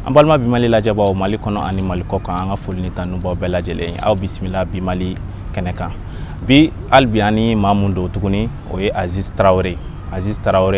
An balima bi Mali lajɛbaw Mali kɔnɔ ani Mali kɔ kan an ka foli ni tanu b'aw bɛɛ lajɛlen aw bisimila bi Mali kɛnɛ kan bi albi ani maa mun don tuguni o ye Aziz Traoré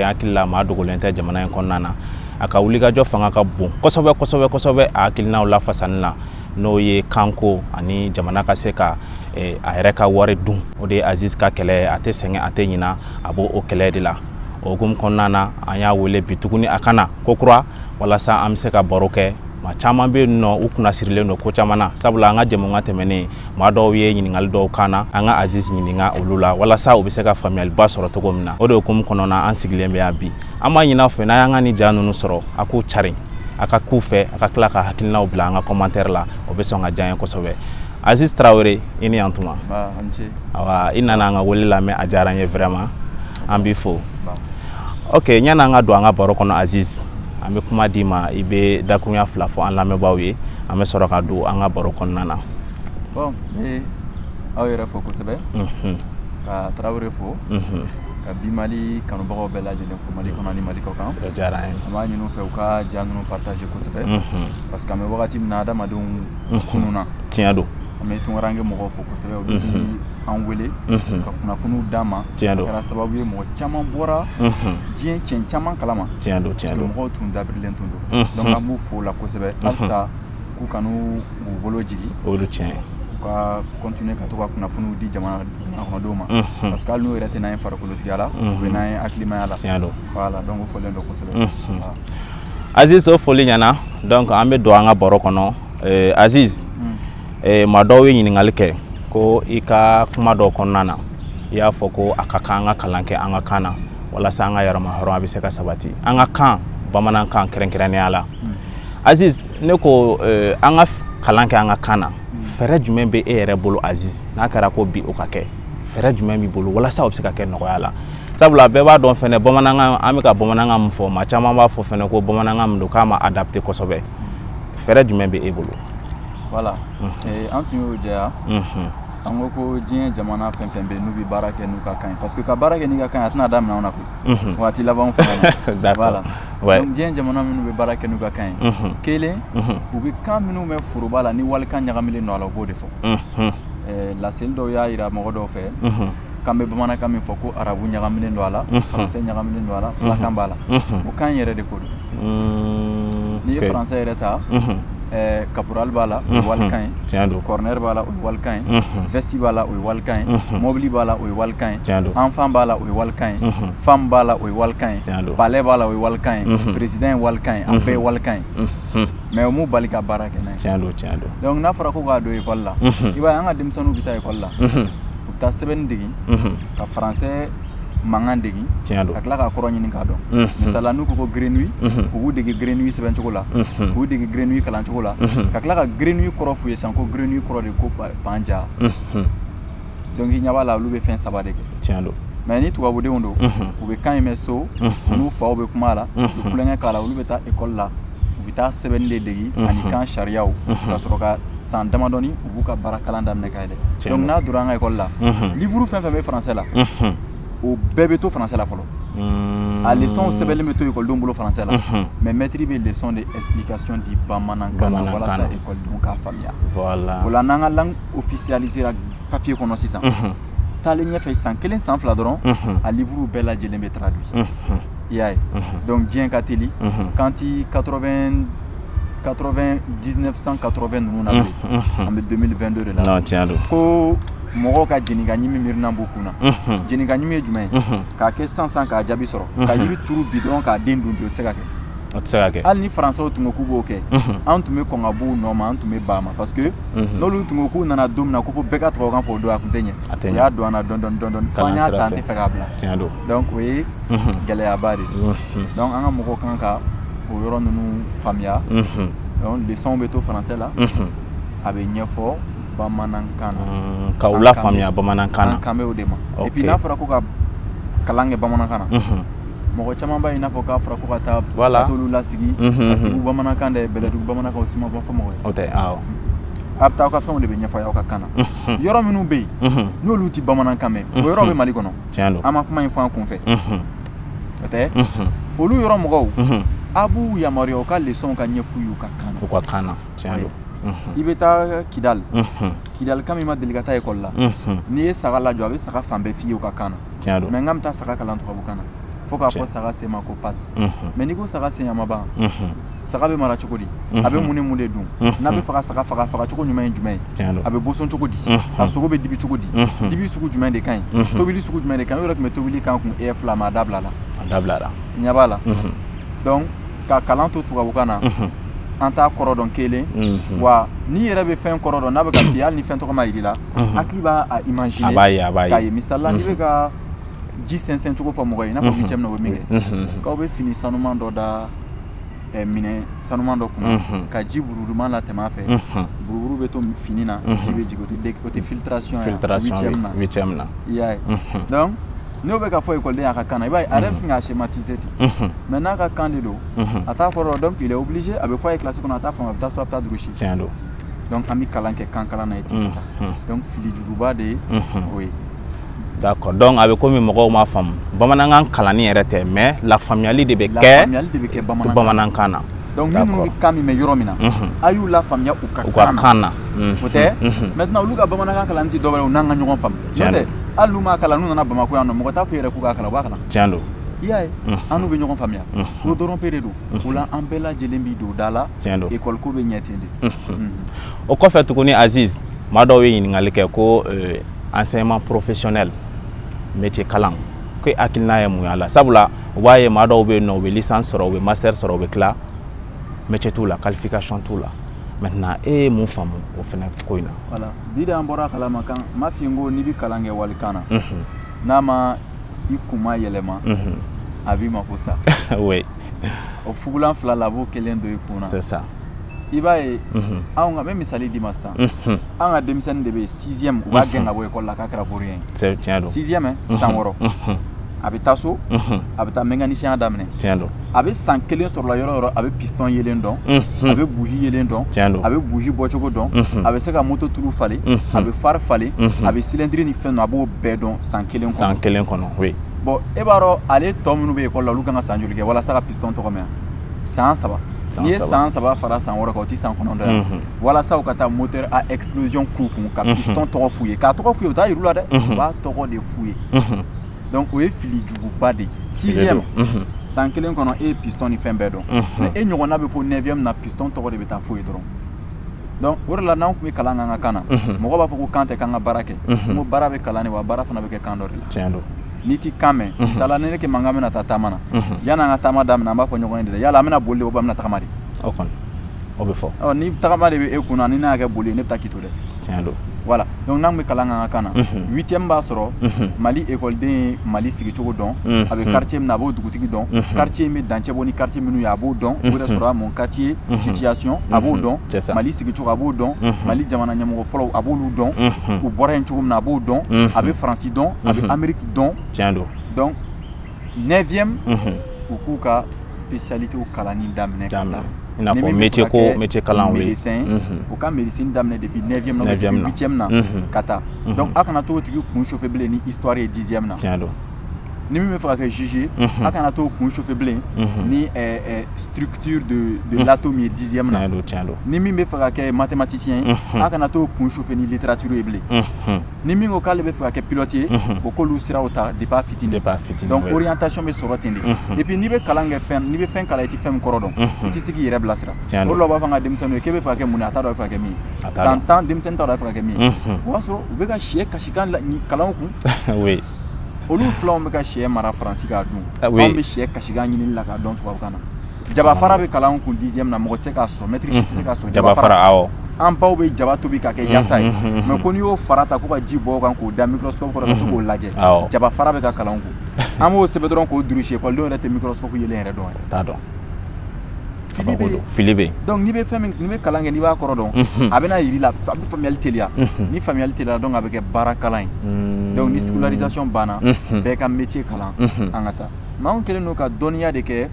hakili la maa dogolen tɛ jamana in kɔnɔna na a ka wulikajɔ fanga ka bon kosɛbɛ a hakilinaw lafasani la n'o ye kanko ani jamana ka se ka a yɛrɛ ka wari dun o de ye Aziz ka kɛlɛ a tɛ sɛgɛn a tɛ ɲina a b'o kɛlɛ de la o hukumu kɔnɔna na an y'a wele bi tuguni a kana ko kura walasa an bɛ se ka baro kɛ maa caman bɛ yen nɔ u kunna sirilen don ko caman na sabula an ka jɛmukan tɛmɛnen maa dɔw ye ɲininkali dɔw kan na an ka Aziz ɲininka olu la walasa u bɛ se ka faamuyaliba sɔrɔ cogo min na o de hukumu kɔnɔna na an sigilen bɛ yan bi an b'a ɲini aw fɛ n'an y'an ka nin ja ninnu sɔrɔ a k'u cari a ka k'u fɛ a ka tila ka hakilinaw bila an ka commentaire la o bɛ sɔn ka diya n ye kosɛbɛ Aziz Traoré i ni yantuma awa i nana an ka wele lamɛn a diyara n ye vraiment an b'i fo ok ɲani an ka don an ka baro kɔnɔ Aziz an bɛ kuma d'i ma i bɛ dakurunya fila fɔ an lamɛnbaaw ye an bɛ sɔrɔ ka don an ka baro kɔnɔna na bon aw yɛrɛ fo kosɛbɛ ka Traoré fo ka bi Mali kanubagaw bɛɛ lajɛlen fo Mali kɔnɔ ani Mali kɔ kan o diyara an ye an b'a ɲini u fɛ u ka ja ninnu partager kosɛbɛ parce que an bɛ wagati min na adamadenw kununna tiɲɛ don an bɛ tunkaranke mɔgɔw fo kosɛbɛ olu bɛ an wele ka kunnafoniw d'an ma a kɛra sababu ye mɔgɔ caman bɔra diɲɛ cɛn caman kalama tiɲɛ don parce que mɔgɔw tun dabirilen tun don donc an b'u fo la kosɛbɛ halisa k'u kan'u bolo jigi o de tiɲɛ u ka continuer ka to ka kunnafoniw di jamana kɔnɔdenw ma parce que hali n'u yɛrɛ tɛ n'an ye farikolotigiya la u bɛ n'an ye hakilimaya la tiɲɛ don voilà donc o fɔlen don kosɛbɛ Aziz o foli ɲɛna donc an bɛ don an ka baro kɔnɔ Aziz maa dɔw ye ɲininkali kɛ ko i ka kuma dɔw kɔnɔna na i y'a fɔ ko a ka kan an ka kalan kɛ an ka kan na walasa an ka yɛrɛma hɔrɔnya bɛ se ka sabati an ka kan bamanankan kɛrɛnkɛrɛnnenya la Aziz ne ko an ka kalan kɛ an ka kan na fɛɛrɛ jumɛn bɛ e yɛrɛ bolo Aziz n'a kɛra ko bi o ka kɛ fɛɛrɛ jumɛn b'i bolo walasa o bɛ se ka kɛ nɔgɔya la sabula bɛɛ b'a dɔn fɛnɛ bamanankan an bɛ ka bamanankan min fɔ maa caman b'a fɔ fɛnɛ ko bamanankan min don k'a ma adapté kosɛbɛ fɛɛrɛ jumɛn bɛ e bolo voilà an tun y'o jɛya an ko diɲɛ jamana fɛn fɛn bɛ n'u bɛ baara kɛ n'u ka kan ye parce que ka baara kɛ n'i ka kan ye a tɛna daminɛ anw na koyi waati labanw fana na voilà donc diɲɛ jamana minnu bɛ baara kɛ n'u ka kan ye kelen u bɛ kan minnu bɛ foroba la ni walikan ɲagamilen don a la u b'o de fɔ laseli dɔw y'a jira mɔgɔ dɔw fɛ k'an bɛ bamanankan min fɔ ko arabu ɲagamilen don a la faransɛ ɲagamilen don a la filakan b'a la o kan yɛrɛ de ko don n'i ye faransɛ yɛrɛ ta caporal b'a la o ye walikan ye corner b'a la o ye walikan ye vesti b'a la o ye walikan ye mobili b'a la o ye walikan ye enfant b'a la o ye walikan ye femme b'a la o ye walikan ye palais b'a la o ye walikan ye président ye walikan ye a bɛɛ ye walikan ye mais o m'u bali ka baara kɛ n'a ye donc n'a fɔra ko k'a don école la i b'a ye an ka denmisɛnninw bɛ taa école la u bɛ taa sɛbɛnni degi ka faransɛ mankan degi ka tila k'a kɔrɔ ɲini k'a dɔn misala n'u ko ko grenouille u b'u degi grenouille sɛbɛn cogo la k'u degi grenouille kalan cogo la ka tila ka grenouille kɔrɔ f'u ye san ko grenouille kɔrɔ de ko panja donc i ɲɛ b'a la olu bɛ fɛn saba de kɛ mais ni tubabudenw don u bɛ kan in mɛn so u n'u faw bɛ kuma la u bɛ kulonkɛ k'a la olu bɛ taa école la u bɛ taa sɛbɛnni de degi ani kan sariyaw ka sɔrɔ ka san damadɔni u b'u ka baara kalan daminɛ ka yɛlɛ donc n'a donna an ka école la livre fɛn fɛn bɛ français la o bɛɛ bɛ to français la fɔlɔ a leçon sɛbɛnlen bɛ to écoledenw bolo français la mais maître bɛ leçon de explication di bamanankan na walasa écoledenw k'a faamuya o la n'an ka langue officialisera papier kɔnɔ sisan taalen ɲɛfɛ san kelen san fila dɔrɔn a livre bɛɛ lajɛlen bɛ traduit i y'a ye donc diɲɛ ka teli kan ti 1980 ninnu na bilen an bɛ 2022 de la ko mɔgɔw ka jɛnika ɲimi miirina b'u kun na jɛnika ɲimi ye jumɛn ye k'a kɛ sisan k'a jaabi sɔrɔ ka yiri turu bi dɔrɔn k'a den dun bi o tɛ se ka kɛ hali ni faransɛw tun ko k'u b'o kɛ an tun bɛ kɔn ka b'u nɔ ma an tun bɛ ban ma parce que n'olu tun ko k'u nana don min na ko fo bɛɛ ka tubabukan fɔ o don a tun tɛ ɲɛ o y'a don an na dɔɔni fo an y'a ta an tɛ fɛ k'a bila donc o ye gɛlɛyaba de donc an ka mɔgɔw kan ka o yɔrɔ ninnu faamuya donc leçon bɛ to faransɛ la a bɛ ɲɛfɔ bamanankan na ka u la faamuya bamanankan na an kan bɛ o de ma et puis n'a fɔra ko ka kalan kɛ bamanankan na mɔgɔ caman b'a ye n'a fɔ k'a fɔra ko ka taa ka t'olu lasigi ka sigi bamanankan dɛ bɛlɛdugu bamanankan o si ma fɔ mɔgɔ ye o tɛ awɔ a bɛ taa aw ka fɛnw de bɛ ɲɛfɔ aw ka kan na yɔrɔ minnu bɛ yen n'olu tɛ bamanankan mɛn o yɔrɔ bɛ Mali kɔnɔ an ma kuma in fɔ an kun fɛ o tɛ olu yɔrɔ mɔgɔw abu yamaruya u ka leçon ka ɲɛf'u y'u ka kan na. U ka kan na tiɲɛ don. I bɛ taa Kidal. Kidal kan min ma deli ka taa école la. N'i ye saga lajɔ a bɛ saga fan bɛɛ f'i ye u ka kan na. Tiɲɛ don. Mais n ka bɛ taa saga kalan tubabukan na. Fo k'a fɔ saga sen ma ko patte. Mais n'i ko saga sen ma ban. Saga bɛ mara cogo di? A bɛ mun ni mun de dun? N'a bɛ fɛ ka saga faga cogo ɲuman ye jumɛn ye? A bɛ boson cogo di? A sogo bɛ dibi cogo di? Dibi sugu jumɛn de ka ɲi? Tobili sugu jumɛn de ka ɲi? O yɛrɛ tun bɛ tobili kan kun fila ma a dabila la. A dabila la. Ɲɛ b'a la. Donc ka kalan to tubabukan na. An t'a kɔrɔ dɔn kelen. Wa n'i yɛrɛ bɛ fɛn kɔrɔ dɔn n'a bɛ ka f'i ye hali ni fɛn tɔgɔ ma yir'i la. Hakili b'a imaginer. A b'a ye a b'a ye. K'a ye misali la n'i bɛ ka ji sɛnsɛn cogo fɔ mɔgɔ ye i n'a fɔ 8e na o bɛ min kɛ. K'aw bɛ fini sanuman dɔ da minɛ sanuman dɔ kunna ka ji bururuman la tɛmɛ a fɛ. Buruburu bɛ to fini na ji bɛ jigin o tɛ filtration ye 8e na. I y'a ye. Donc n'o bɛ ka fɔ école den a ka kan na i b'a ye a yɛrɛ bɛ sin k'a schématiser ten. Mais n'a ka kan de don a t'a kɔrɔ donc il est obligé a bɛ fɔ a ye classe kɔnɔ a t'a faamu a bɛ taa so a bɛ taa durusi. Tiɲɛ don. Donc an bɛ kalan kɛ kan kalan na ye ten ka taa. Donc filijuguba de ye o ye. D'accord. Donc a bɛ komi mɔgɔw m'a faamu bamanankan kalanni yɛrɛ tɛ mais lafaamuyali de bɛ kɛ bamanankan na. Donc minnu bɛ kan min mɛn yɔrɔ min na a y'u lafaamuya u ka kan na. O tɛ maintenant olu ka bamanankan kalanni tɛ dɔwɛrɛ ye u n'an ka ɲɔgɔn faamu. N'o tɛ hali n'u m'a kalan n'u nana Bamakɔ yan nɔ mɔgɔ t'a fɔ yɛrɛ k'u k'a kalan u b'a kalan. Tiɲɛ don. I y'a ye an n'u bɛ ɲɔgɔn faamuya o dɔrɔn pe de don o la an bɛɛ lajɛlen b'i don da la école ko bɛ ɲɛ ten de. O kɔfɛ tuguni Aziz maa dɔw ye ɲininkali kɛ ko enseignement professionnel métier kalan ko hakilina ye mun y'a la sabula u b'a ye maa dɔw bɛ yen nɔ u bɛ licence sɔrɔ u bɛ master sɔrɔ u bɛ tila métier t'u la qualification t'u la maintenant e ye mun faamu o fana ko in na. Voilà bi de an bɔra kalama kan n m'a f'i ye n ko n'i bɛ kalan kɛ walikan na n'a ma i kun ma yɛlɛma a b'i mako sa. Oui. O fugulan fila la a b'o kelen don i kun na. C'est ça. I b'a ye anw ka n bɛ misali d'i ma sisan an ka denmisɛnnin de bɛ yen 6e u b'a gɛn ka bɔ école la k'a kɛra vaurien ye. C'est tiɲɛ don. 6e san 6 a bɛ taa so a bɛ taa mécanicien daminɛ. Tiɲɛ don. A bɛ san 1 sɔrɔ la yɔrɔ o yɔrɔ a bɛ piston yelen dɔn a bɛ bougie yelen dɔn Tiɲɛ don. a bɛ bougie bɔcogo dɔn a bɛ se ka moto tulu falen a bɛ phare falen a bɛ cylindre ni fɛn ninnu a b'o bɛɛ dɔn san 1 kɔnɔ. San 1 kɔnɔ oui. Bon e b'a dɔn ale tɔ minnu bɛ école la olu kan ka san joli kɛ walasa ka piston tɔgɔ mɛn san 3 n'i ye san 3 fara san 6 kan o tɛ san 9 ye walasa u ka taa moteur à explosion k'u kun ka piston tɔgɔ f'u ye k'a tɔgɔ f'u ye o t'a yir'u la dɛ u b'a tɔgɔ de f'u ye. Donc o ye filijuguba de ye 6e san 1 kɔnɔ e ye piston ni fɛn bɛɛ dɔn mais e ɲɔgɔnna bɛ fɔ 9e na piston tɔgɔ de bɛ taa f'u ye dɔrɔn. Donc o de la n'anw tun bɛ kalan k'an ka kan na mɔgɔ b'a fɔ ko kan tɛ k'an ka baara kɛ n ko baara bɛ kalan de wa baara fana bɛ kɛ kan dɔ de la. Tiɲɛ don. N'i ti kan mɛn misala ni ne kɛ mankan bɛna taa taama na yan'an ka taama daminɛ an b'a fɔ ɲɔgɔn ye de dɛ yala an bɛna boli de ou bien an bɛna tagama de. O kɔni o bɛ fɔ. Ni tagama de bɛ e kunna ni ne y'a kɛ boli ye ne bɛ taa k'i to dɛ. Tiɲɛ don. Voilà donc n'an bɛ kalan k'an ka kan na 8e b'a sɔrɔ Mali écoleden ye Mali sigicogo dɔn a bɛ quartier min na a b'o dugutigi dɔn quartier in bɛ dancɛ bɔ ni quartier minnu ye a b'o dɔn o de sɔrɔ mon quartier situation a b'o dɔn Mali sigicogo a b'o dɔn Mali jamana ɲɛmɔgɔ fɔlɔw a b'olu dɔn u bɔra yen cogo min na a b'o dɔn a bɛ Faransi dɔn a bɛ Amérique dɔn. Tiɲɛ don. Donc 9e u k'u ka spécialité kalanni daminɛ ka taa. I n'a fɔ métier kalan oui. Médecin u ka médecine daminɛ depuis 9e na 8e na ka taa. Donc a kana t'o tigi kun chauffer bilen ni histoire ye 10e na. Tiɲɛ don. Ni min bɛ fɛ ka kɛ juge a kana t'o kun chauffer bilen ni structure de l'atome ye 10e na. Tiɲɛ don tiɲɛ don. Ni min bɛ fɛ ka kɛ mathématicien ye a kana t'o kun chauffer ni littérature ye bilen. Ni min ko k'ale bɛ fɛ ka kɛ pilote ye o k'olu siraw ta depuis a fitini. Donc orientation bɛ sɔrɔ ten de. Et puis n'i bɛ kalan kɛ fɛn n'i bɛ fɛn kalan i tɛ fɛn min kɔrɔ dɔn i tɛ se k'i yɛrɛ bilasira. O de la u b'a fɔ an ka denmisɛnninw ye k'e bɛ fɛ ka kɛ mun ye a t'a dɔn a bɛ fɛ ka kɛ min ye. San 10 denmisɛnnin t'a dɔn a bɛ fɛ ka kɛ min ye. O b'a sɔrɔ u bɛ ka sɛ kasikan kalanw kun. Oui. Olu filanw bɛ ka sɛ mara Faransi k'a dun anw bɛ sɛ kasikan ɲinini la k'a dɔn tubabukan na jaba fara bɛ kalan kun 10e na mɔgɔ tɛ se k'a sɔrɔ maître si tɛ se k'a sɔrɔ jaba fara awɔ an baw bɛ jaba tobi k'a kɛ yasa ye mais ko n'i y'o fara ta ko ka ji bɔ o kan k'o da microscope kɔrɔ ka to k'o lajɛ jaba fara bɛ ka kalan kun an b'o sɛbɛn dɔrɔn k'o durusi ekɔlidenw yɛrɛ tɛ microscope yelen yɛrɛ dɔn t'a dɔn fili bɛ donc n'i bɛ fɛn min n'i bɛ kalan kɛ n'i b'a kɔrɔ dɔn a bɛna yir'i la a bɛ faamuyali teliya ni faamuyali teliya donc a bɛ kɛ baara kalan ye donc ni scolarisation banna bɛɛ ka métier kalan an ka taa mais anw kɛlen don ka dɔnniya de kɛ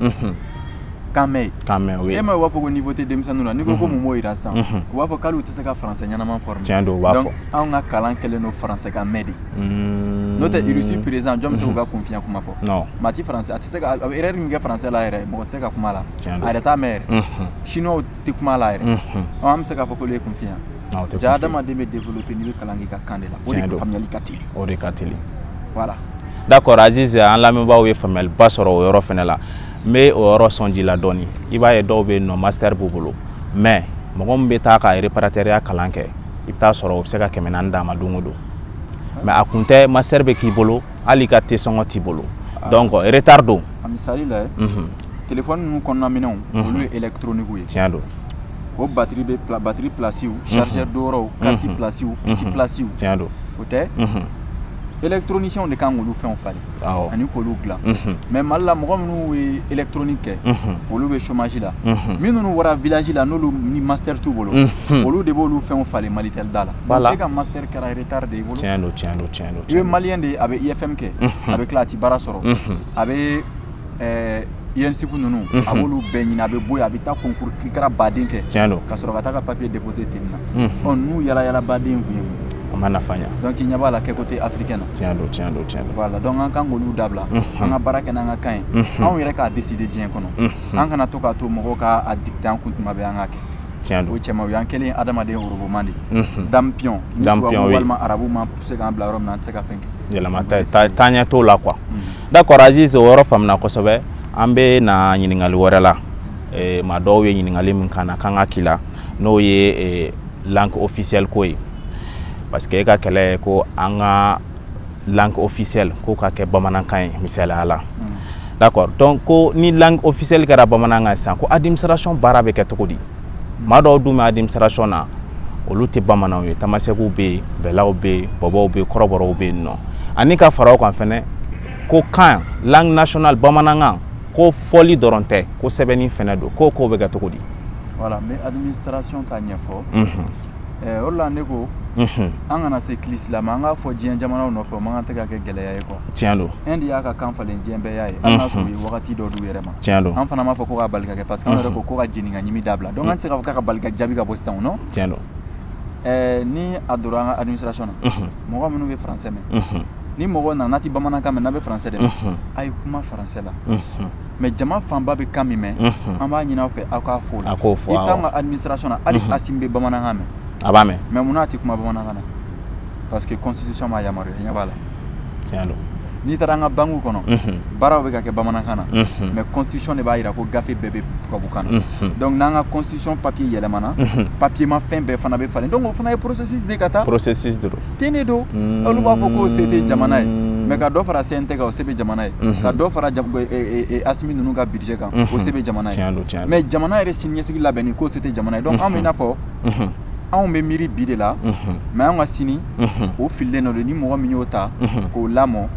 Kamé. Kamé, oui. Et moi, on va au niveau des démissionnaires, nous avons comme mot irassan. On va faire que le français, il y en a un formé. Tiens, donc, on a calan quel est nos français Kamé. Notre Russie présent, je me suis confiant comme affaire. Non. Mati français, tu sais que erreur mingi français la erreur, moi tu sais que comment là. Arrêta mère. Chinois tu comment là erreur. On me sait qu'à faut que les confiant. J'ai demandé de me développer niveau kalangi ka kandela. On est familial katili. On est katili. Voilà. D'accord, Aziz, en la même bas famille basoro euro fenela. Mais euro sonji la doni. Iba e dobe no master bubulu. Mais mogom beta ka réparateur kalanke. Ibta soro obseka kemenanda madungudo. Mais à compter master be ki bolo, ali ka te songo ti bolo. Donc retardo. Amisali là. Téléphone nous qu'on a minon, le électronique oui. Tiens do. O batterie placée ou chargeur d'oro, carte placée ou PC placée ou. Tiens do. Oté. Électronicien de quand on fait on fallait. Ani ko lugla. Mais mal la mo nous électronique. O lu be chômage là. Minu nous wara village là no ni master tout bolo. O lu de bolo fait on fallait malitel dala. Et ka master kara retardé bolo. Tiens do. Le malien de avec IFMK avec la tibara soro. Avec INSIFU nunu abolu benyina be boy abita concours kikara baden ke. Tiens do. Ka soro ka ta ka papier déposer tenna. On nous yala baden ku. Donc il n'y a pas la côté africaine. Tiens. Voilà, donc on kan golu dabla, on a baraka na kan. On yere ka décider dien kono. On kana to ka to mo ka a dicter en compte mabe an ake. Tiens. O chema yan kelen adama de orobo mandi. Dampion oui. Walma arabu ma pousser kan bla rom na tseka fenke. Yela mata tanya to la quoi. D'accord, Aziz woro famna ko sobe ambe na nyiningali worela. Ma do we nyiningali mun kana kan akila no ye langue officielle ko yi. Parce que ka kele ko anga langue officielle ko ka ke bamanankan misala ala. D'accord. Donc ko ni langue officielle kara bamanankan san ko administration barabe ke tokodi. Ma do dum administration na oluti bamanan yi tamasegu be belaw be bobo be koroboro be no. Ani ka faraw kan fene ko kan langue nationale bamanankan ko foli doronte ko sebeni fene do ko be ke tokodi. Voilà, mais administration ta nyefo. Ola nego angana se klisi la manga fo dien jamana no fo manga tega ke geleya e ko tiens do endi ya ka kan falen dien be yae ana so yi wakati do du yerema tiens do an fana ma fo ko ka balika ke parce que on ko ka jini nga nyimi dabla donc an tega ka balika jabi ka bo san non tiens do ni adora administration mo ko menu be français mais ni mo na nati bamana ka na be français de ay kuma français la mais jama famba be kami me an ba nyina fe aka fo itanga administration ali asimbe bamana ha me abame mais munati kuma bamana kana parce que constitution ma yamaru nya bala tiens do ni taranga bangu kono bara be ka ke bamana kana mais constitution ne ba ira ko gafe bebe ko bukana donc nanga constitution papier yelemana papier ma fin be fana be falen donc fana e processus de kata processus do tenedo olu ba foko c'était jamana mais ka do fara CNT ka o sebe jamana ka do fara asmi nunu ka budget kan o sebe jamana mais jamana ere signé sigi labeni ko c'était jamana donc on ina fo on me miri bide la mais on a signé au fil de ni mo mi nyota ko lamo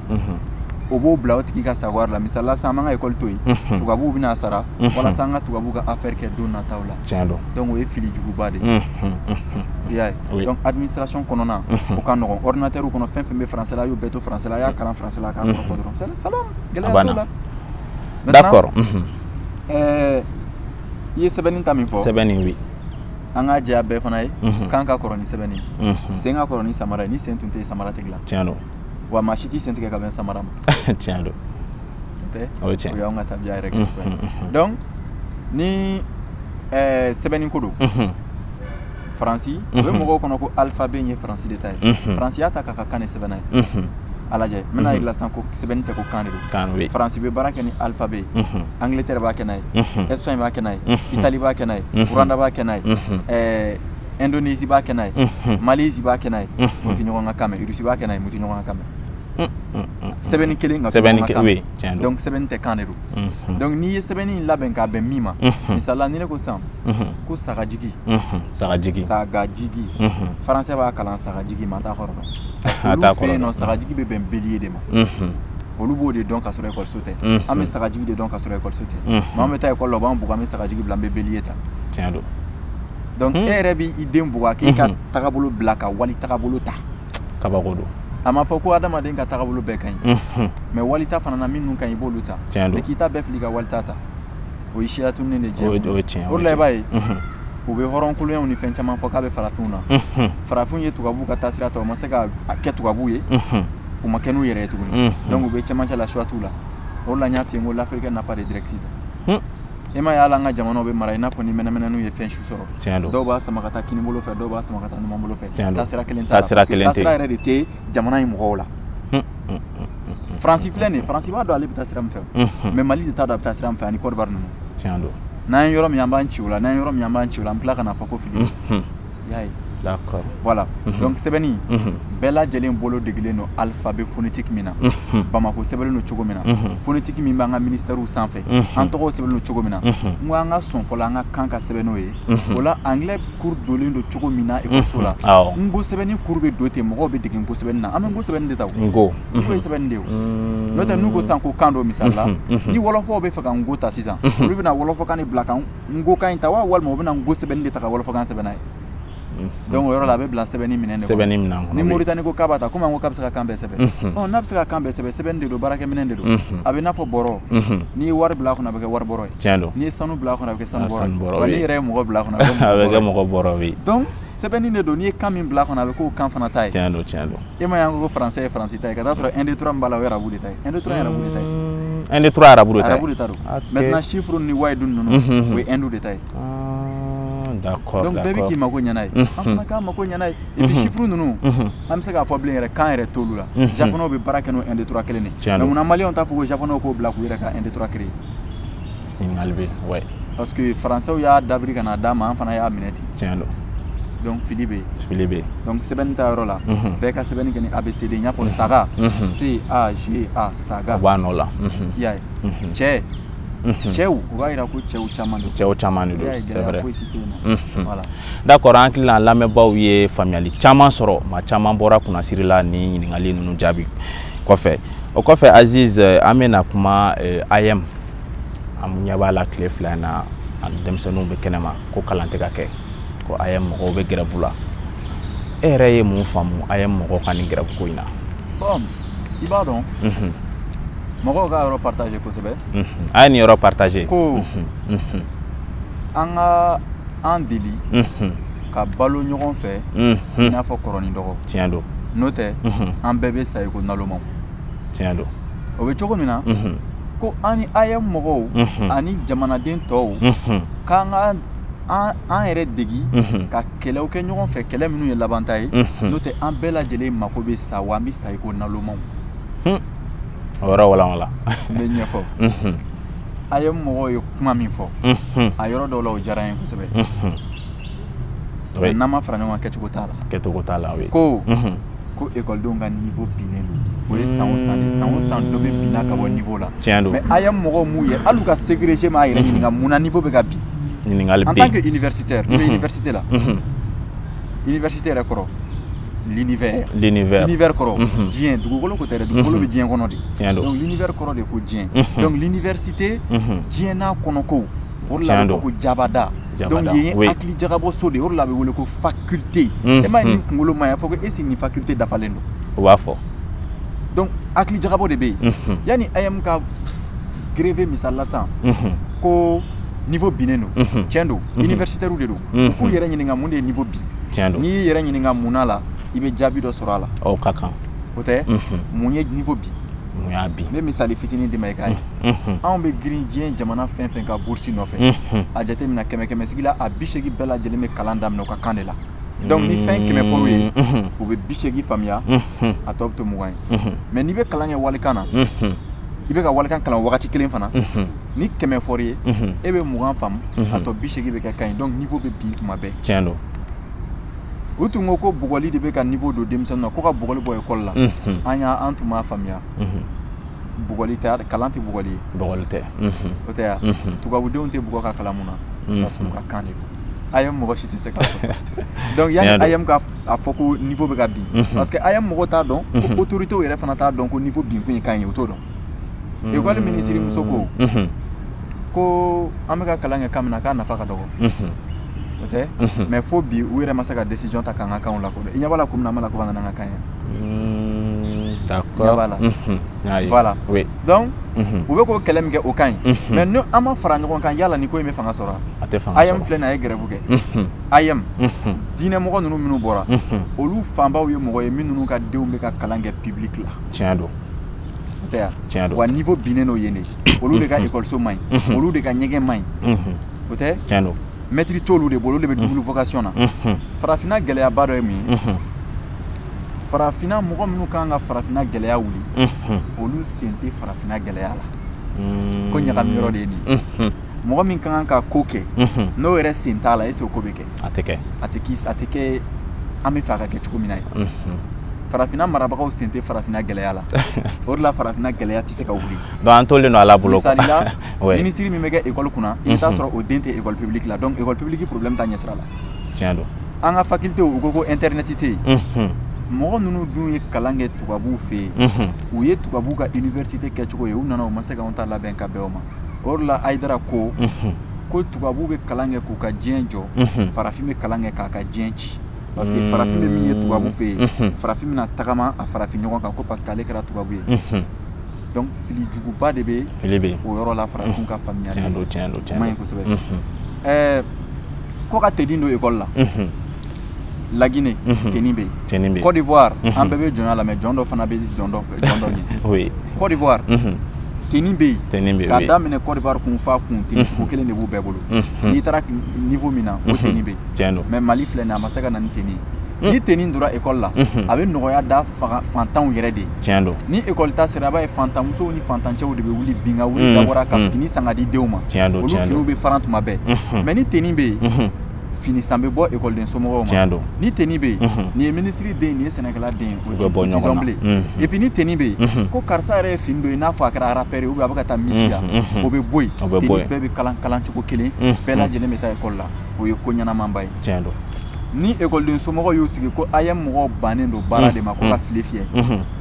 o bo bla otiki ka savoir la misala sa manga école toy to ka bu bina sara wala sanga to ka bu ka affaire ke do na tawla donc o e fili jugu bade yeah donc administration konona o ka no ordinateur ko no fin be français la yo beto français la ya kalan français la ka ko do c'est salam gela d'accord ye sebeni tami fo sebeni oui anga ja be fana yi kanka koroni sebeni senga koroni samara ni sentunte samara tegla tiano wa machiti sentike ka ben samara tiano te o tian o ya nga tabia rek donc ni sebeni kodo franci we mo ko no alphabet ni franci détail franci ata ka kan sebenay alaje mena ila sanko sebeni te ko kan oui franci be baraka ni alphabet angleterre ba kenay espagne ba kenay italie ba kenay rwanda ba kenay Indonésie ba kenay Malaisie ba kenay muti nyonga kame Russie ba kenay muti nyonga kame sebeni kelinga sebeni oui donc sebeni te kanero donc ni sebeni laben ka ben mima misala ni ne ko sam ko sagajigi français ba kalan sagajigi mata khorba ata khorba no sagajigi be ben bélier de ma olubo de donc asura école sauté am sagajigi de donc asura école sauté ma meta école lo ba mbuga me sagajigi blambe bélier ta tiens do donc erebi idem buga ki ka tagabulu blaka wali tagabulu ta kabagodo ama foko adama den ka tagabulu be kan mais wali ta fana na minnu kan ibolu ta mais kita be flika wali ta o ye siya tununi de diɲɛ o ye tiɲɛ o de la i b'a ye u bɛ hɔrɔnkoloyaw ni fɛn caman fɔ k'a bɛ farafinw na farafinw ye tubabuw ka taasira ta u ma se ka kɛ tubabuw ye u ma kɛ n'u yɛrɛ ye tuguni donc u bɛ cɛmancɛ la choix t'u la o de la n y'a f'i ye n ko l'Afrique n'a pas de directive e ma ye hali an ka jamanaw bɛ mara i n'a fɔ ni mɛnɛmɛnɛninw ye fɛn su sɔrɔ dɔw b'a sama ka taa kini bolo fɛ dɔw b'a sama ka taa numan bolo fɛ taasira kelen t'a la parce que taasira yɛrɛ de tɛ jamana in mɔgɔw la Faransi filɛ nin ye Faransi b'a dɔn ale bɛ taa sira min fɛ mais Mali de t'a dɔn a bɛ taa sira min fɛ ani Côte d'Ivoire ninnu n'an ye yɔrɔ min an b'an ci o la n'an ye yɔrɔ min an b'an ci o la an bɛ tila ka na fɔ ko fili y'a ye d'accord voilà donc sɛbɛnni bɛɛ lajɛlen bolo degelen don alphabet phonétique min na Bamako sɛbɛnlen don cogo min na phonétique min b'an ka ministères sanfɛ an tɔgɔw sɛbɛnlen don cogo min na n ko an ka sɔn fɔlɔ an ka kan ka sɛbɛn n'o ye o la anglais cours donlen don cogo min na ekɔliso la n ko sɛbɛnni cours bɛ don ten mɔgɔw bɛ dege n ko sɛbɛnni na an bɛ n ko sɛbɛnni de ta o n ko ye sɛbɛnni de ye o n'o tɛ n'u ko sisan ko kan dɔ misali la ni wɔlɔfɔw bɛ fɛ ka n ko ta sisan olu bɛna wɔlɔfɔkan de bila kan n ko kan in ta wa walima u bɛna n ko sɛbɛnni de ta ka wɔlɔfɔkan sɛbɛn n'a ye donc o yɔrɔ la a bɛ bila sɛbɛnni minɛn de kɔnɔ ni Mauritanie ko k'a b'a ta komi an ko k'a bɛ se ka kan bɛɛ sɛbɛn n'a bɛ se ka kan bɛɛ sɛbɛn sɛbɛnni de don baarakɛminɛn de don a bɛ i n'a fɔ bɔrɔ n'i ye wari bila a kɔnɔ a bɛ kɛ wari bɔrɔ ye n'i ye sanu bila a kɔnɔ a bɛ kɛ sanu bɔrɔ ye wa n'i yɛrɛ ye mɔgɔ bila a kɔnɔ a bɛ kɛ mɔgɔ bɔrɔ ye donc sɛbɛnni de don n'i ye kan min bila a kɔnɔ a bɛ k'o kan fana ta ye e ma ye an ko français ye faransi ta ye ka taa sɔrɔ 1 2 3 min b'a la o ye arabu de ta ye 1 2 3 ye arabu de ta ye 1 2 3 arabu de ta ye arabu de ta don maintenant chiffre ni wayidu ninnu o ye hindu de ta ye d'accord donc bɛɛ bɛ k'i mako ɲɛna ye an fana k'an mako ɲɛna ye et puis chiffre ninnu an bɛ se k'a fɔ bilen yɛrɛ kan yɛrɛ t'olu la japonais bɛ baara kɛ n'o 1 2 3 kelen de mais munna maliyɛnw t'a fɔ ko japonais k'o bila k'u yɛrɛ ka 1 2 3 créer ɲininkali bɛ ouais parce que français y'a dabiri ka na d'a ma an fana y'a minɛ ten tiɲɛ don donc fili bɛ yen donc sɛbɛnni ta yɔrɔ la bɛɛ ka sɛbɛnni kɛ ni ABCD n y'a fɔ saga CAGA saga a b'a nɔ la i y'a ye cɛ cɛw o b'a jira ko cɛw caman don c'est vrai voilà d'accord an hakili la an lamɛnbaaw ye faamuyali caman sɔrɔ maa caman bɔra kunnasiri la ni ɲininkali ninnu jaabi kɔfɛ o kɔfɛ Aziz an bɛna kuma AEM an ɲɛ b'a la tile fila in na denmisɛnninw bɛ kɛnɛma ko kalan tɛ ka kɛ ko AEM mɔgɔw bɛ grève la e yɛrɛ ye mun faamu AEM mɔgɔw ka nin grève ko in na bon i b'a dɔn mɔgɔw ka yɔrɔ partager kosɛbɛ a ye nin yɔrɔ partager ko an ka an deli ka balo ɲɔgɔn fɛ i n'a fɔ kɔrɔ ni dɔgɔ tiɲɛ don n'o tɛ an bɛɛ bɛ sa i ko nalomaw tiɲɛ don o bɛ cogo min na ko an ni AEM mɔgɔw ani jamanaden tɔw k'an ka an yɛrɛ degi ka kɛlɛw kɛ ɲɔgɔn fɛ kɛlɛ minnu ye labanta ye n'o tɛ an bɛɛ lajɛlen mako bɛ sa wa an bɛ sa i ko nalomaw o yɔrɔ walawala n bɛ ɲɛfɔ AEM mɔgɔw ye kuma min fɔ a yɔrɔ dɔw la o diyara n ye kosɛbɛ mais n'an ma fara ɲɔgɔn kan kɛcogo t'a la ko ekɔlidenw ka niveau binnen don o ye san o san de san o san dɔ bɛ binna ka bɔ niveau la tiɲɛ don mais AEM mɔgɔw m'u yɛrɛ hali u ka ségrégé m'a yɛrɛ ɲininka mun na niveau bɛ ka bin ɲininkali bɛ en tant que universitaire ne bɛ université la université yɛrɛ kɔrɔ l'univers kɔrɔ diɲɛ dugukolo ko tɛ dɛ dugukolo bɛ diɲɛ kɔnɔ de donc l'univers kɔrɔ de ko diɲɛ donc l'université diɲɛ n'a kɔnɔkow o de la a bɛ fɔ ko jabada donc yen ye hakili jagabɔ so de ye o de la a bɛ wele ko faculté e m'a ye nin kunkolo ma ye a fɔ ko est-ce que nin faculté dafalen don o b'a fɔ donc hakili jagabɔ de bɛ yen yanni AEM ka grève misali la sisan ko niveau binnen don tiɲɛ don universitaires de don k'u yɛrɛ ɲininka mun de ye niveau bin n'i y'i yɛrɛ ɲininka munna la i bɛ jaabi dɔ sɔrɔ a la o ka kan o tɛ mun ye niveau bin mun y'a bin n bɛ misali fitinin d'i ma i k'a ye anw bɛ girin diɲɛ jamana fɛn fɛn ka bourse nɔfɛ a jateminɛ 100 sigi la a 80 bɛɛ lajɛlen bɛ kalan daminɛ u ka kan de la donc ni fɛn 100 fɔr'u ye u bɛ 80 faamuya a tɔ bɛ to 20 ye mais n'i bɛ kalan kɛ walikan na i bɛ ka walikan kalan wagati kelen fana ni 100 fɔr'i ye e bɛ 20 faamu a tɔ 80 bɛ kɛ kan ye donc niveau bɛ bin tuma bɛɛ tiɲɛ don u tun ko bugɔli de bɛ ka niveau don denmisɛnninw na ko ka bugɔli bɔ école la an tun b'a faamuya bugɔli tɛ kalan tɛ bugɔli ye bugɔli tɛ o tɛ ya tubabudenw tɛ bugɔ ka kalan mun na parce que u ka kan de don AEM mɔgɔ si tɛ se k'a fɔ ça donc yanni AEM ka a fɔ ko niveau bɛ ka bin parce que AEM mɔgɔ t'a dɔn ko autorités yɛrɛ fana t'a dɔn ko niveau bin kun ye kan ye o t'o dɔn école minisiri muso ko an bɛ ka kalan kɛ kan min na k'a nafa ka dɔgɔ o tɛ mais fo bi u yɛrɛ ma se ka décision ta k'an ka kanw lakodɔn i ɲɛ b'a la ko min na an ma la ko ka na n'an ka kan ye D'accord. Voilà. Oui. Donc, u bɛ k'o kɛlɛ min kɛ o ka ɲi. Mais ni an ma fara ɲɔgɔn kan yala ni ko in bɛ fanga sɔrɔ. A tɛ fanga sɔrɔ. IAM filɛ nin ye a ye grève kɛ. IAM. Diinɛmɔgɔ ninnu minnu bɔra. Olu fanbaw ye mɔgɔ ye minnu ka denw bɛ ka kalan kɛ public la. Tiɲɛ don. O tɛ Tiɲɛ yan. don. Wa niveau binnen n'o ye ne. Olu de ka école man ɲi. Olu de ka ɲɛgɛn man ɲi. O tɛ. Tiɲɛ don. Maître t'olu de bolo olu de bɛ double vocation na. Farafinna gɛlɛyaba dɔ ye min ye. Farafinna mɔgɔ minnu kan ka farafinna gɛlɛya wuli. Olu sen tɛ farafinna gɛlɛya la. Ko ɲagami yɔrɔ de ye nin ye. Mɔgɔ min kan ka ko kɛ. N'o yɛrɛ sen t'a la est-ce que o ko bɛ kɛ? A tɛ kɛ. A tɛ kɛ an bɛ fɛ a ka kɛ cogo min na ye. Farafinna marabagaw sen tɛ farafinna gɛlɛya la. O de la farafinna gɛlɛya tɛ se ka wuli. Donc an tolen don Ala bolo. Misali la ministre min bɛ kɛ école kunna i bɛ taa sɔrɔ o den tɛ école publique la donc école publique problème t'a ɲɛsira la. Tiɲɛ don. An ka faculté u ko ko internet tɛ yen. Mɔgɔ ninnu dun ye kalan kɛ tubabuw fɛ yen. U ye tubabuw ka université kɛcogo ye u nana u ma se k'anw ta labɛn ka bɛn o ma. O de la Hayidara ko tubabuw bɛ kalan kɛ k'u ka diɲɛ jɔ farafin bɛ kalan kɛ k'a ka diɲɛ ci. Parce que farafin bɛ min ye tubabu fɛ yen farafin bɛna tagama a farafin ɲɔgɔn kan ko parce que ale kɛra tubabu ye. Donc fili juguba de bɛ o yɔrɔ la farafin ka faamuyali. Tiɲɛ don tiɲɛ don tiɲɛ don. O man ɲi kosɛbɛ. Ko ka tedin don école la. La Guinée, Tenin bɛ yen. Côte d'Ivoire an bɛɛ bɛ jɔnya la mais jɔn dɔ fana bɛ jɔn dɔ ɲɛ. Oui. Côte d'Ivoire Tenin bɛ yen. Tenin bɛ yen. K'a daminɛ Côte d'Ivoire kun fa kun tenin sugu kelen de b'u bɛɛ bolo. N'i taara niveau min na o tenin bɛ yen. Tiɲɛ don. Mais Mali filɛ nin ye a ma se ka na ni tenin ye. Ni tenin donna école la a bɛ nɔgɔya da fantanw yɛrɛ de ye. Tiɲɛ don. Ni école ta sera a b'a ye fantanmusow ni fantancɛw de bɛ wuli bin ka wuli dabɔra ka fini san ka di denw ma. Tiɲɛ don. Olu finiw bɛ faran tuma bɛɛ. Mais ni tenin bɛ yen fini san bɛ bɔ école den somɔgɔw ma. Tiɲɛ don. Ni tenin bɛ yen nin ye ministre den nin ye sɛnɛkɛla den o ti dɔn bilen. Et puis ni tenin bɛ yen ko karisa yɛrɛ ye fini dɔ ye n'a fɔ a kɛra rapper ye ou bien a bɛ ka taa misi la o bɛ bɔ yen. Tenin bɛɛ bɛ kalan cogo kelen bɛɛ lajɛlen bɛ taa école la o ye ko ɲɛnama ye. Tiɲɛ don. Ni école somɔgɔw y'u sigi ko IAM mɔgɔw bannen don baara de ma ko ka file fiyɛ.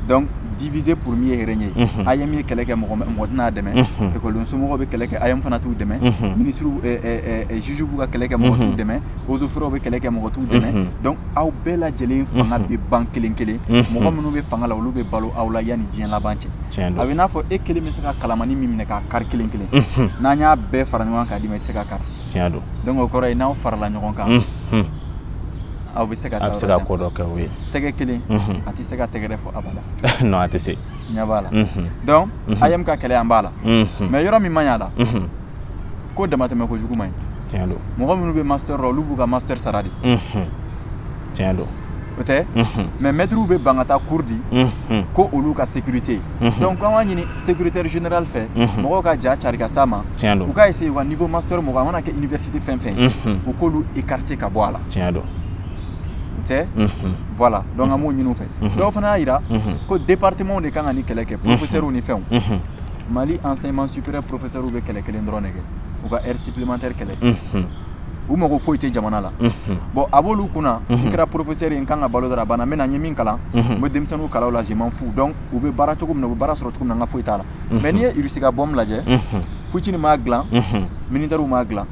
Donc diviser pour mieux régner. IAM ye kɛlɛ kɛ mɔgɔ tɛna dɛmɛ. École somɔgɔw bɛ kɛlɛ kɛ IAM fana t'u dɛmɛ. Ministre juge b'u ka kɛlɛ kɛ mɔgɔ t'u dɛmɛ. Eaux et forêts bɛ kɛlɛ kɛ mɔgɔ t'u dɛmɛ. Donc aw bɛɛ lajɛlen fanga bɛ ban kelen kelen. Mɔgɔ minnu bɛ fanga la olu bɛ balo aw la yanni diɲɛ laban cɛ. Tiɲɛ don. A bɛ n'a fɔ e kelen bɛ se ka kalamani min minɛ k'a kari kelen kelen. N'an y'a bɛɛ fara ɲɔgɔn kan k'a d'i ma i tɛ se ka kari. Tiɲɛ don. Donc o kɔrɔ ye n'aw farala ɲɔgɔn kan. Aw bɛ se ka taa a bɛ se ka ko dɔ kɛ o ye. Tɛgɛ kelen a tɛ se ka tɛgɛrɛ fɔ abada. Non a tɛ se. Ɲɛ b'a la. Donc IAM ka kɛlɛ an b'a la. Mais yɔrɔ min man ɲi a la ko damatɛmɛ kojugu man ɲi. Tiɲɛ don. Mɔgɔ minnu bɛ master la olu b'u ka master sara de. Tiɲɛ don. O tɛ mais maîtres bɛ ban ka taa cours di ko olu ka sécurité. Donc an b'a ɲini sécuritaire général fɛ mɔgɔw ka ja cari ka s'a ma. Tiɲɛ don. U ka essayer u ka niveau master mɔgɔ a mana kɛ université fɛn fɛn ye u k'olu écarter ka bɔ a la. Tiɲɛ don. Voilà donc an b'o ɲini u fɛ. Dɔw fana y'a yira ko département de kan ka ni kɛlɛ kɛ professeurs ni fɛnw. Mali enseignement supérieur professeurs bɛ kɛlɛ kelen dɔrɔn de kɛ u ka heure supplémentaire kɛlɛ. U mago foyi tɛ jamana la. Bon a b'olu kunna n kɛra professeur ye n kan ka balo dɔrɔn a banna n bɛ na n ye min kalan n bɛ denmisɛnninw kalan o la je m'en fous donc u bɛ baara cogo min na u bɛ baara sɔrɔ cogo min na n ka foyi t'a la. Mais n'i ye Irisi ka bombe lajɛ Putin m'a dilan militaires m'a dilan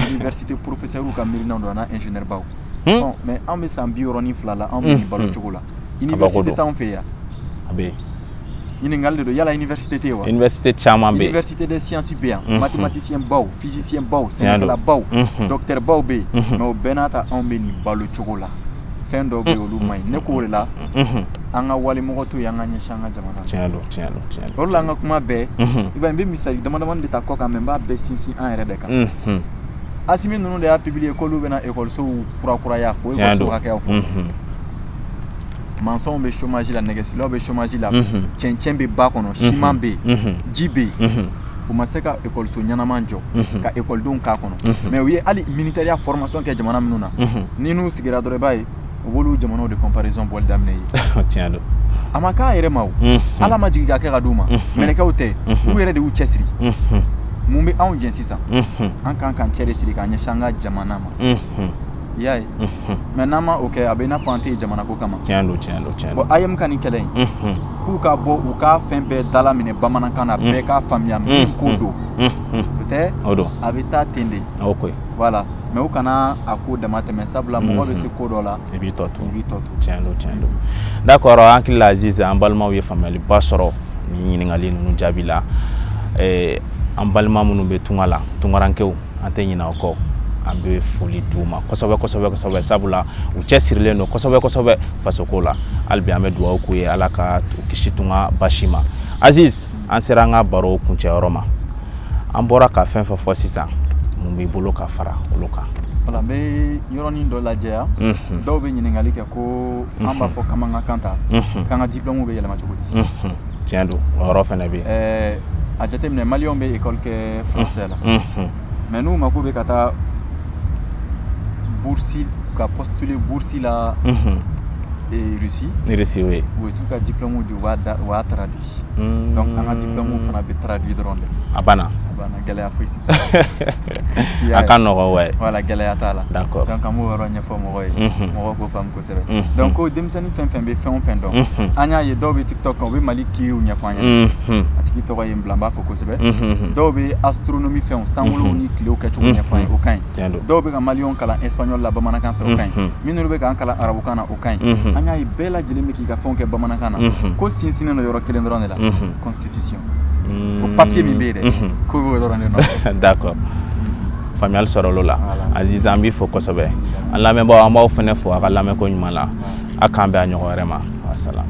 université professeurs ka miirinaw dɔn n'a ingénieur baw. Bon mais an bɛ san 62 la an bɛ nin balo cogo la. Université t'anw fɛ yan. A bɛ yen. Ɲininkali de don yala université tɛ yen wa. Université caman bɛ yen. Université des sciences bɛ yan mathématicien baw physicien baw sɛnɛkɛla baw docteur baw bɛ yen mais o bɛɛ n'a ta anw bɛ nin balo cogo la fɛn dɔw bɛ yen olu man ɲi ne ko o de la an ka walimɔgɔ to yen an ka ɲɛsin an ka jamana. Tiɲɛ don tiɲɛ don tiɲɛ don. O de la an ka kuma bɛɛ i b'a ye n bɛ misali damadamani de ta kɔ kan mais n b'a bɛɛ sinsin an yɛrɛ de kan. Asimi ninnu de y'a publié k'olu bɛna écolesow kurakuraya k'o écoleso hakɛyaw fɔ. Maçons bɛ chômage la nɛgɛsilaw bɛ chômage la cɛncɛn bɛ ba kɔnɔ ciment bɛ yen ji bɛ yen u ma se ka écoleso ɲɛnama jɔ ka écoledenw k'a kɔnɔ mais u ye hali militaire formation kɛ jamana minnu na ni n'u sigira dɔrɔn i b'a ye u b'olu jamanaw de comparaison bɔli daminɛ ye. Tiɲɛ don. A ma k'a yɛrɛ ma o ala ma jigin ka kɛ ka d'u ma mɛlɛkɛw tɛ u yɛrɛ de y'u cɛsiri. Mun bɛ anw jɛn sisan an kan k'an cɛ de siri k'an ɲɛsin an ka jamana ma. I y'a ye mais n'an ma o kɛ a bɛ i n'a fɔ an tɛ yen jamana ko kama. Tiɲɛ don tiɲɛ don tiɲɛ don. Bon IAM ka nin kɛlɛ in k'u ka bɔ u ka fɛn bɛɛ dala minɛ bamanankan na bɛɛ k'a faamuya min ko don o tɛ a bɛ taa ten de. Ok. Voilà mais u kana a ko dama tɛmɛ sabula mɔgɔ bɛ se ko dɔ la i b'i tɔ to tiɲɛ don d'accord an hakili la Aziz an balimaw ye faamuyaliba sɔrɔ ni ɲininkali ninnu jaabi la an balima minnu bɛ tunga la tungarankew an tɛ ɲinɛ o kɔ an bɛ foli d'u ma kosɛbɛ sabula u cɛsirilen don kosɛbɛ fasoko la hali bi an bɛ dugawu k'u ye Ala ka u kisi tunga basi ma Aziz an sera an ka baro kuncɛyɔrɔ ma an bɔra ka fɛn fɛn fɔ sisan mun b'i bolo ka fara olu kan voilà n bɛ yɔrɔnin dɔ lajɛ yan dɔw bɛ ɲininkali kɛ ko an b'a fɔ k'an ka kan ta k'an ka diplôme bɛ yɛlɛma cogo di tiɲɛ don o yɔrɔ fana bɛ yen a jateminɛ maliyɛnw bɛ école kɛ français la mais n'u mako bɛ ka taa bourse ka postuler bourse la Russie oui u t'u ka diplôme di u b'a traduit donc an ka diplôme fana bɛ traduit dɔrɔn de a banna gɛlɛya foyi si a ka nɔgɔ ouais voilà gɛlɛya t'a la d'accord donc an b'o yɔrɔ ɲɛfɔ mɔgɔ ye mɔgɔ k'o faamu kosɛbɛ donc ko denmisɛnnin fɛn fɛn bɛ fɛn o fɛn dɔn an y'a ye dɔw bɛ TikTok kan u bɛ Mali kiiriw ɲɛfɔ an ɲɛna a tigi tɔgɔ ye n bila n b'a fɔ kosɛbɛ dɔw bɛ astronomie fɛnw sankolow ni tilew kɛcogo ɲɛfɔ an ye o ka ɲi dɔw bɛ ka maliyɛnw kalan espagnol la bamanankan fɛ o ka ɲi minnu bɛ k'an kalan arabukan na o ka ɲi an y'a ye bɛɛ lajɛlen bɛ k'i ka fɛnw kɛ bamanankan na ko sinsinnen don yɔrɔ kelen dɔrɔn de la constitution o papier min bɛ yen dɛ ko b'o dɔrɔn de nɔ d'accord faamuyali sɔrɔ olu la Aziz an b'i fo kosɛbɛ an lamɛnbaaw an b'aw fana fo a ka lamɛnko ɲuman la a k'an bɛn a ɲɔgɔn wɛrɛ ma wasalaam